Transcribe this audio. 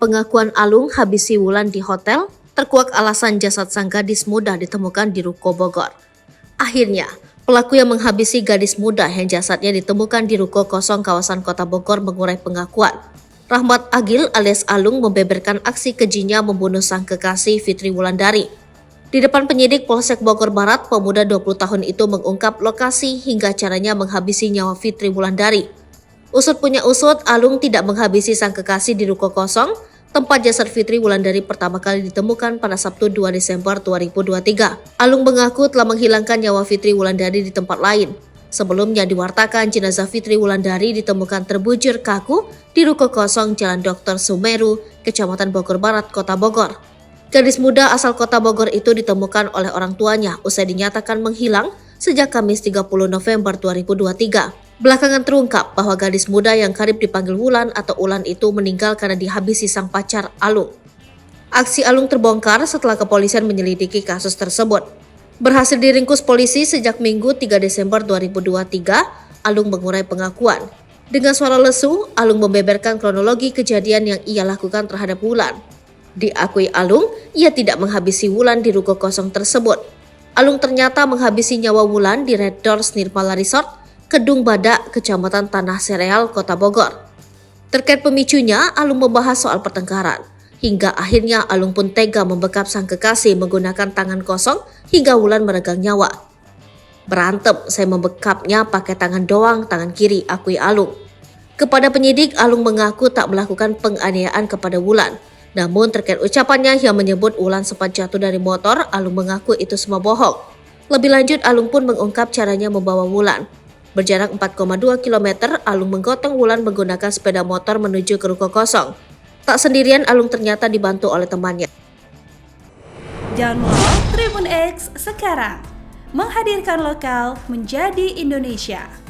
pengakuan Alung habisi Wulan di hotel, terkuak alasan jasad sang gadis muda ditemukan di ruko Bogor. Akhirnya, pelaku yang menghabisi gadis muda yang jasadnya ditemukan di ruko kosong kawasan Kota Bogor mengurai pengakuan. Rahmat Agil alias Alung membeberkan aksi kejinya membunuh sang kekasih Fitri Wulandari. Di depan penyidik Polsek Bogor Barat, pemuda 20 tahun itu mengungkap lokasi hingga caranya menghabisi nyawa Fitri Wulandari. Usut punya usut, Alung tidak menghabisi sang kekasih di ruko kosong, tempat jasad Fitri Wulandari pertama kali ditemukan pada Sabtu 2 Desember 2023. Alung mengaku telah menghilangkan nyawa Fitri Wulandari di tempat lain. Sebelumnya diwartakan jenazah Fitri Wulandari ditemukan terbujur kaku di ruko kosong Jalan Dr. Sumeru, Kecamatan Bogor Barat, Kota Bogor. Gadis muda asal Kota Bogor itu ditemukan oleh orang tuanya usai dinyatakan menghilang sejak Kamis 30 November 2023. Belakangan terungkap bahwa gadis muda yang kerap dipanggil Wulan atau Ulan itu meninggal karena dihabisi sang pacar Alung. Aksi Alung terbongkar setelah kepolisian menyelidiki kasus tersebut. Berhasil diringkus polisi sejak Minggu 3 Desember 2023, Alung mengurai pengakuan. Dengan suara lesu, Alung membeberkan kronologi kejadian yang ia lakukan terhadap Wulan. Diakui Alung, ia tidak menghabisi Wulan di ruko kosong tersebut. Alung ternyata menghabisi nyawa Wulan di Red Doors Nirmala Resort, Kedung Badak, Kecamatan Tanah Sereal, Kota Bogor. Terkait pemicunya, Alung membahas soal pertengkaran. Hingga akhirnya Alung pun tega membekap sang kekasih menggunakan tangan kosong hingga Wulan meregang nyawa. Berantem, saya membekapnya pakai tangan doang, tangan kiri, akui Alung. Kepada penyidik, Alung mengaku tak melakukan penganiayaan kepada Wulan. Namun terkait ucapannya yang menyebut Wulan sempat jatuh dari motor, Alung mengaku itu semua bohong. Lebih lanjut, Alung pun mengungkap caranya membawa Wulan. Berjarak 4,2 km, Alung menggotong Wulan menggunakan sepeda motor menuju ke ruko kosong. Tak sendirian, Alung ternyata dibantu oleh temannya. Download Tribun X sekarang, menghadirkan lokal menjadi Indonesia.